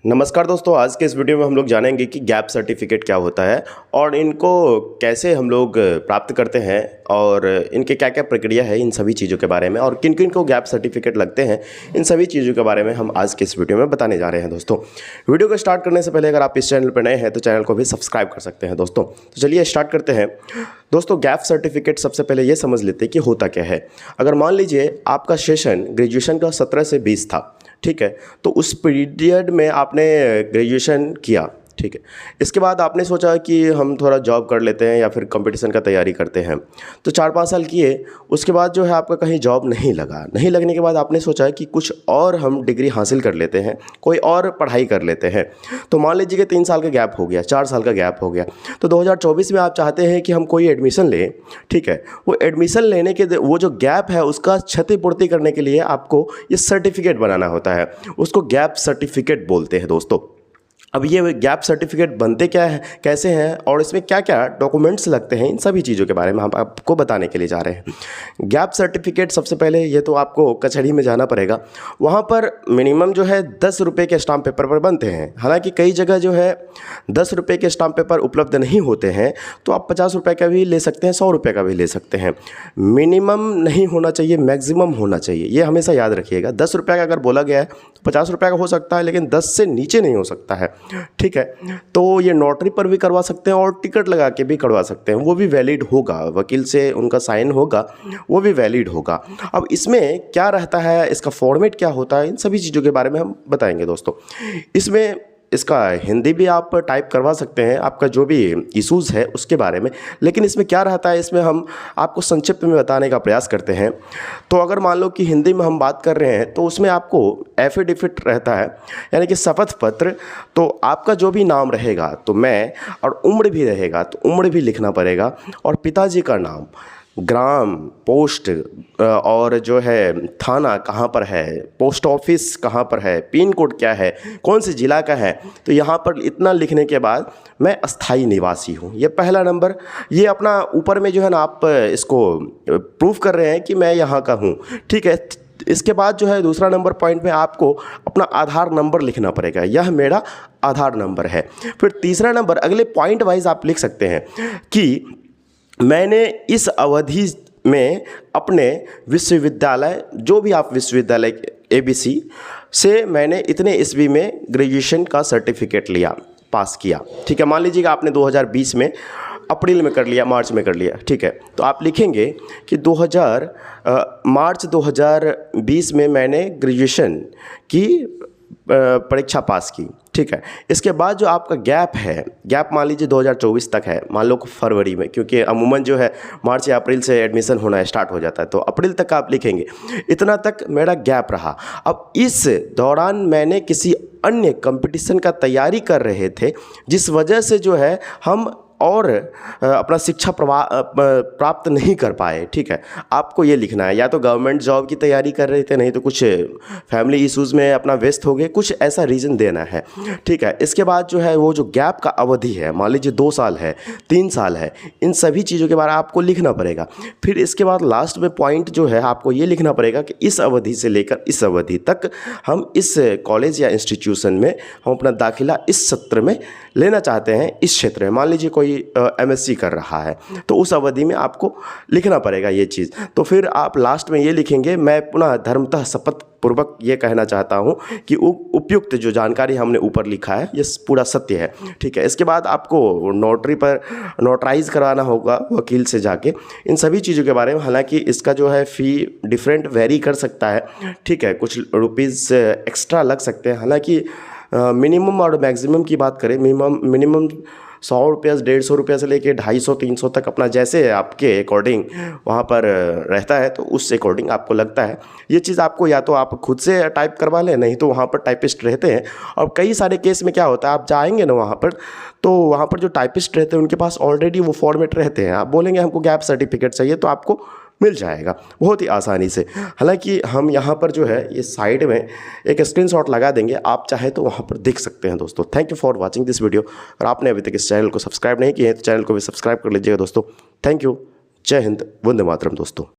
नमस्कार दोस्तों, आज के इस वीडियो में हम लोग जानेंगे कि गैप सर्टिफिकेट क्या होता है और इनको कैसे हम लोग प्राप्त करते हैं और इनके क्या क्या प्रक्रिया है, इन सभी चीज़ों के बारे में और किन किन को गैप सर्टिफिकेट लगते हैं, इन सभी चीज़ों के बारे में हम आज के इस वीडियो में बताने जा रहे हैं। दोस्तों, वीडियो को स्टार्ट करने से पहले अगर आप इस चैनल पर नए हैं तो चैनल को भी सब्सक्राइब कर सकते हैं। दोस्तों, तो चलिए स्टार्ट करते हैं। दोस्तों, गैप सर्टिफिकेट सबसे पहले ये समझ लेते हैं कि होता क्या है। अगर मान लीजिए आपका सेशन ग्रेजुएशन का 17 से 20 था, ठीक है, तो उस पीरियड में आपने ग्रेजुएशन किया, ठीक है। इसके बाद आपने सोचा कि हम थोड़ा जॉब कर लेते हैं या फिर कंपटीशन का तैयारी करते हैं, तो 4-5 साल किए। उसके बाद जो है आपका कहीं जॉब नहीं लगा। नहीं लगने के बाद आपने सोचा कि कुछ और हम डिग्री हासिल कर लेते हैं, कोई और पढ़ाई कर लेते हैं। तो मान लीजिए कि 3 साल का गैप हो गया, 4 साल का गैप हो गया, तो 2024 में आप चाहते हैं कि हम कोई एडमिशन लें, ठीक है। वो एडमिशन लेने के वो जो गैप है उसका क्षतिपूर्ति करने के लिए आपको ये सर्टिफिकेट बनाना होता है, उसको गैप सर्टिफिकेट बोलते हैं। दोस्तों, अब ये गैप सर्टिफिकेट बनते क्या है, कैसे हैं और इसमें क्या क्या डॉक्यूमेंट्स लगते हैं, इन सभी चीज़ों के बारे में हम आपको बताने के लिए जा रहे हैं। गैप सर्टिफिकेट सबसे पहले ये तो आपको कचहरी में जाना पड़ेगा। वहाँ पर मिनिमम जो है 10 रुपये के स्टाम्प पेपर पर बनते हैं। हालांकि कई जगह जो है 10 रुपये के स्टाम्प पेपर उपलब्ध नहीं होते हैं, तो आप 50 रुपये का भी ले सकते हैं, 100 रुपये का भी ले सकते हैं। मिनिमम नहीं होना चाहिए, मैक्सिमम होना चाहिए, ये हमेशा याद रखिएगा। 10 रुपये का अगर बोला गया है तो 50 रुपये का हो सकता है, लेकिन 10 से नीचे नहीं हो सकता है, ठीक है। तो ये नोटरी पर भी करवा सकते हैं और टिकट लगा के भी करवा सकते हैं, वो भी वैलिड होगा, वकील से उनका साइन होगा, वो भी वैलिड होगा। अब इसमें क्या रहता है, इसका फॉर्मेट क्या होता है, इन सभी चीज़ों के बारे में हम बताएंगे। दोस्तों, इसमें इसका हिंदी भी आप टाइप करवा सकते हैं, आपका जो भी इशूज़ है उसके बारे में। लेकिन इसमें क्या रहता है, इसमें हम आपको संक्षिप्त में बताने का प्रयास करते हैं। तो अगर मान लो कि हिंदी में हम बात कर रहे हैं तो उसमें आपको एफिडेविट रहता है, यानी कि शपथ पत्र। तो आपका जो भी नाम रहेगा तो मैं, और उम्र भी रहेगा तो उम्र भी लिखना पड़ेगा, और पिताजी का नाम, ग्राम, पोस्ट और जो है थाना कहाँ पर है, पोस्ट ऑफिस कहाँ पर है, पिन कोड क्या है, कौन से ज़िला का है। तो यहाँ पर इतना लिखने के बाद मैं अस्थाई निवासी हूँ, ये पहला नंबर। ये अपना ऊपर में जो है ना, आप इसको प्रूफ कर रहे हैं कि मैं यहाँ का हूँ, ठीक है। इसके बाद जो है दूसरा नंबर पॉइंट में आपको अपना आधार नंबर लिखना पड़ेगा, यह मेरा आधार नंबर है। फिर तीसरा नंबर अगले पॉइंट वाइज आप लिख सकते हैं कि मैंने इस अवधि में अपने विश्वविद्यालय, जो भी आप विश्वविद्यालय ABC से मैंने इतने ईस्वी में ग्रेजुएशन का सर्टिफिकेट लिया, पास किया, ठीक है। मान लीजिएगा आपने 2020 में अप्रैल में कर लिया, मार्च में कर लिया, ठीक है। तो आप लिखेंगे कि मार्च 2020 में मैंने ग्रेजुएशन की परीक्षा पास की, ठीक है। इसके बाद जो आपका गैप है, गैप मान लीजिए 2024 तक है, मान लो फरवरी में, क्योंकि अमूमन जो है मार्च या अप्रैल से एडमिशन होना स्टार्ट हो जाता है, तो अप्रैल तक आप लिखेंगे इतना तक मेरा गैप रहा। अब इस दौरान मैंने किसी अन्य कंपटीशन का तैयारी कर रहे थे, जिस वजह से जो है हम और अपना शिक्षा प्राप्त नहीं कर पाए, ठीक है। आपको ये लिखना है, या तो गवर्नमेंट जॉब की तैयारी कर रहे थे, नहीं तो कुछ फैमिली इश्यूज़ में अपना व्यस्त हो गए, कुछ ऐसा रीज़न देना है, ठीक है। इसके बाद जो है वो जो गैप का अवधि है, मान लीजिए 2 साल है, 3 साल है, इन सभी चीज़ों के बारे में आपको लिखना पड़ेगा। फिर इसके बाद लास्ट में पॉइंट जो है आपको ये लिखना पड़ेगा कि इस अवधि से लेकर इस अवधि तक हम इस कॉलेज या इंस्टीट्यूशन में हम अपना दाखिला इस सत्र में लेना चाहते हैं, इस क्षेत्र में। मान लीजिए कोई MSc कर रहा है तो उस अवधि में आपको लिखना पड़ेगा ये चीज़। तो फिर आप लास्ट में ये लिखेंगे, मैं पुनः धर्मतः शपथ पूर्वक ये कहना चाहता हूँ कि उपयुक्त जो जानकारी हमने ऊपर लिखा है ये पूरा सत्य है, ठीक है। इसके बाद आपको नोटरी पर नोटराइज करवाना होगा वकील से जाके, इन सभी चीज़ों के बारे में। हालांकि इसका जो है फ़ी डिफरेंट वेरी कर सकता है, ठीक है, कुछ रुपीज़ एक्स्ट्रा लग सकते हैं। हालांकि मिनिमम और मैक्सिमम की बात करें, मिनिमम 100 रुपये, 150 रुपये से लेके 250-300 तक, अपना जैसे आपके अकॉर्डिंग वहाँ पर रहता है, तो उस अकॉर्डिंग आपको लगता है। ये चीज़ आपको या तो आप खुद से टाइप करवा लें, नहीं तो वहाँ पर टाइपिस्ट रहते हैं। और कई सारे केस में क्या होता है, आप जाएंगे ना वहाँ पर, तो वहाँ पर जो टाइपिस्ट रहते हैं उनके पास ऑलरेडी वो फॉर्मेट रहते हैं। आप बोलेंगे हमको गैप सर्टिफिकेट चाहिए तो आपको मिल जाएगा बहुत ही आसानी से। हालांकि हम यहाँ पर जो है ये साइड में एक स्क्रीनशॉट लगा देंगे, आप चाहे तो वहाँ पर देख सकते हैं। दोस्तों, thank you for watching this video. और आपने अभी तक इस चैनल को सब्सक्राइब नहीं किया है तो चैनल को भी सब्सक्राइब कर लीजिएगा। दोस्तों, थैंक यू। जय हिंद, वंदे मातरम। दोस्तों।